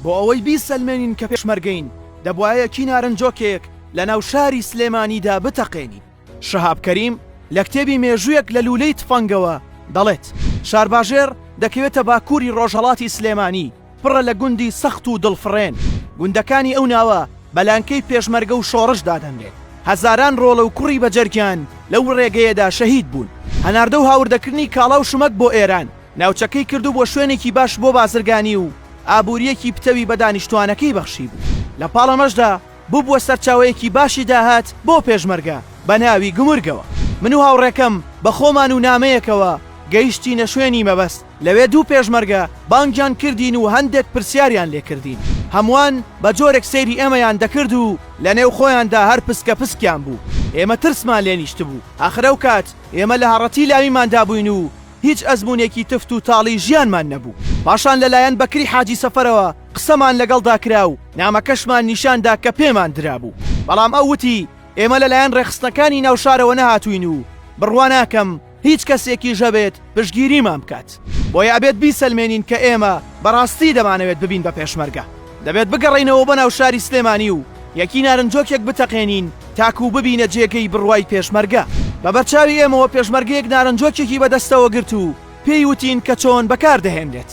بۆ ئەوەی بیسەلمێنین کە پێشمەرگەین دەبوایە کی نارنجۆکێک لە ناو شاری سلێمانیدا بتەقێنین. شەهاب کەریم لە کتێبی مێژوویەک لە لولەی تفەنگەوە دەڵێت شارباژێر دەکەوێتە باکووری ڕۆژهەڵاتی سلێمانی پڕە لە گوندی سەخت و دڵفڕێن. گوندەکانی ئەو ناوە بەلانکەی پێشمەرگە و شۆڕشدا دەمرێت. هەزاران ڕۆڵە و کوڕی بەجەرگیان لەو ڕێگەیەدا شەهید بوون. هەناردە و هاوردەکردنی کاڵا و شمەک بۆ ئێران ناوچەکەی کردو بۆ شوێنێکی باش بۆ بازرگانی و ئابوووریەکی پتەوی بە دانیشتوانەکەی بەخشی بوو. لە پاڵەمەشدا بووە سەرچاوەیەکی باشی داهات بۆ پێشمەرگە بە ناوی گمرگەوە. من و هاوڕێکەم بە خۆمان و نامەیەکەوە گەیشتینە شوێنی مەبەست. لەوێ دوو پێشمەرگە بانگیان کردین و هەندێک پرسیاریان لێکردین. هەمووان بە جۆرێک سەیری ئێمەیان دەکرد و لە نێو خۆیاندا هەر پسکە پسکیان بوو. ئێمە ترسمان لێنیشت بوو. ئاخرە و کات ئێمە لە هەڕەتی لاویماندا بووین و هیچ ئەزمونێکی تفت و تاڵی ژیانمان نەبوو. پاشان لەلایەن بەکری حاجی سەفەرەوە قسەمان لەگەڵدا کرا و نامەکەشمان نیشاندا کە پێمان درابوو. بەڵام ئەو وتی ئێمە لەلایەن ڕێخستنەکانی ناو شارەوە نەهاتوین و بڕواناکەم هیچ کەسێکی ژەبێت پشتگیریمان بکات. بۆیە ئەبێت بیسەلمێنین کە ئێمە بەڕاستی دەمانەوێت ببین بە پێشمەرگە. دەبێت بگەڕێینەوە بە ناو شاری سلێمانی و یەکی نارنجۆکێک بتەقێنین تاکو ببینە جێگەی بڕوای پێشمەرگە. بە بەرچاوی ئێمەوە پێشمەرگەیەک نارنجۆکێکی بەدەستەوە گرت و پێی وتین کە چۆن بەکاردەهێنرێت.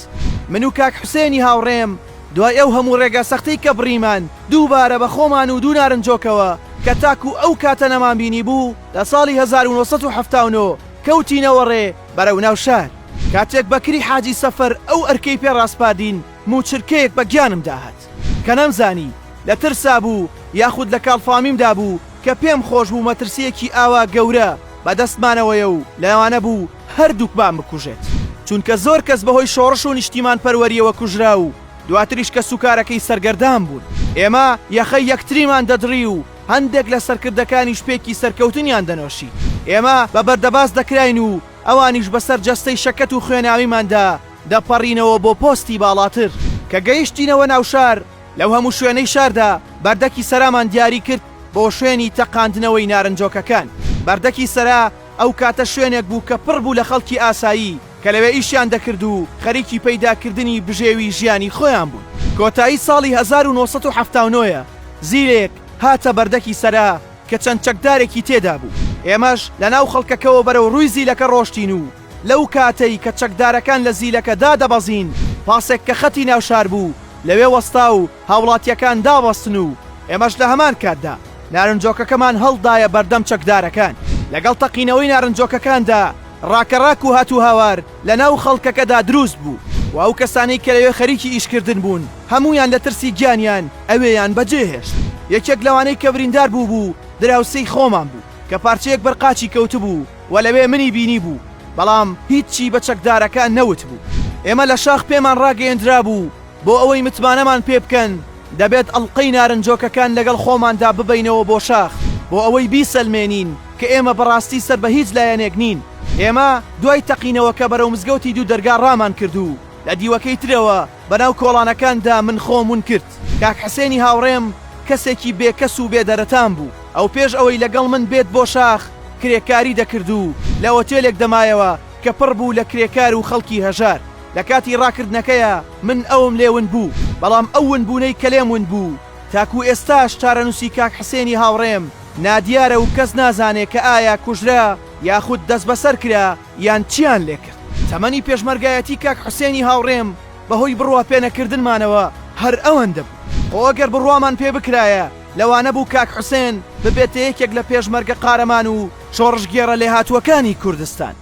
من و کاک حوسێنی هاوڕێم دوای ئەو هەموو ڕێگە سەختەی کە بڕیمان دووبارە بە خۆمان و دوو نارنجۆکەوە کە تاکو ئەو کاتە نەمان بینی بوو لە ساڵی 1970 کەوتینەوە ڕێ بەرەو ناو شار. کاتێک بەکری حاجی سەفەر ئەو ئەرکەی پێڕاستپاردین موچرکەیەک بە گیانم داهات کە نەمزانی لە ترسا بوو یاخود لە کاڵفامیمدا بوو کە پێم خۆش بوو مەترسیەکی ئاوا گەورە بەدەستمانەوەیە و لەوانە بوو هەردووکمان بکوژێت. چونکە زۆر کەس بەهۆی شۆڕش و نیشتیمان پەروەریەوە کوژرا و دواتریش کە سوکارەکەی سەرگەردان بوون. ئێمە یەخەی یەکتریمان دەدڕی و هەندێک لە سەرکردەکانی شپێکی سەرکەوتنیان دەنۆشی. ئێمە بە بەردەباز دەکراین و ئەوانیش بەسەر جەستەی شەکەت و خوێناویماندا دەپەڕینەوە بۆ پۆستی باڵاتر. کە گەیشتینەوە ناو شار لەو هەموو شوێنەی شاردا بەردەکی سەرامان دیاری کرد بۆ شوێنی تەقاندنەوەی نارنجۆکەکان. بەردەکی سەرا ئەو کاتە شوێنێک بوو کە پڕ بوو لە خەڵکی ئاسایی کە لەوێ ئیشیان دەکرد و خەریکی پەیداکردنی بژێوی ژیانی خۆیان بوون. کۆتایی ساڵی 1970 زیرێک هاتە بەردەکی سەرا کە چەند چەکدارێکی تێدا بوو. ئێمەش لە ناو خەڵکەکەەوە بەرەو ڕووی زیلەکە ڕۆشتین و لەو کاتەی کە چەکدارەکان لە زیلەکەدا دەبەزین پاسێک کە خەتی ناوشار بوو لەوێ وەستا و هاوڵاتیەکان دابەستن و ئێمەش لە هەمان کاتدا نارنجۆکەکەمان هەڵدایە بەردەم چەکدارەکان. لەگەڵ تەقینەوەی نارنجۆکەکاندا ڕاکەڕاک و هاتوو هاوار لە ناو خەڵکەکەدا دروست بوو و ئەو کەسانەی کە لەوێ خەریکی ئیشکردن بوون هەمویان لە ترسی گیانیان ئەوێیان بەجێهێشت. یەکێک لەوانەی کە بریندار بوو دراوسەی خۆمان بوو کە پارچەیەک بەرقاچی کەوتبوو و لەوێ منی بینی بوو بەڵام هیچی بە چەکدارەکان نەوت بوو. ئێمە لە شاخ پێمان ڕاگەیەندرا بوو بۆ ئەوەی متمانەمان پێ بکەن دەبێت ئەڵقەی نارنجۆکەکان لەگەڵ خۆماندا ببینەوە بۆ شاخ بۆ ئەوەی بیسەلمێنین کە ئێمە بەڕاستی سەر بە هیچ لایەنێک نین. ئێمە دوای تەقینەوە کە بەرەو مزگەوتی دوو دەرگا ڕامان کردو لە دیوەکەی ترەوە بەناو کۆڵانەکاندا من خۆمون کرد. کاک حسێنی هاوڕێم کەسێکی بێکەس و بێدەرەتان بوو. ئەو پێش ئەوەی لەگەڵ من بێت بۆ شاخ کرێکاری دەکرد و لە ئۆتێلێک دەمایەوە کە پڕ بوو لە کرێکار و خەڵکی هەژار. لە کاتی ڕاکردنەکەیە من ئەوم لێون بوو بەڵام ئەوون بوونەی کە لێمون بوو تاکو ئێستاش چارەنووسی کاک حسێنی هاوڕێم نادیارە و کەس نازانێت کە ئایا کوژرا یاخود دەست بەسەر کرا یان چیان لێکرد. تەمەنی پێشمەرگایەتی کاک حسێنی هاوڕێم بەهۆی بڕوا پێنەکردنمانەوە هەر ئەوەندە بوو. خۆ ئەگەر بڕوامان پێ بکرایە لەوانە بوو کاک حوسێن ببێتە یەکێک لە پێشمەرگە قارەمان و شۆڕژگێڕە لێهاتووەکانی کوردستان.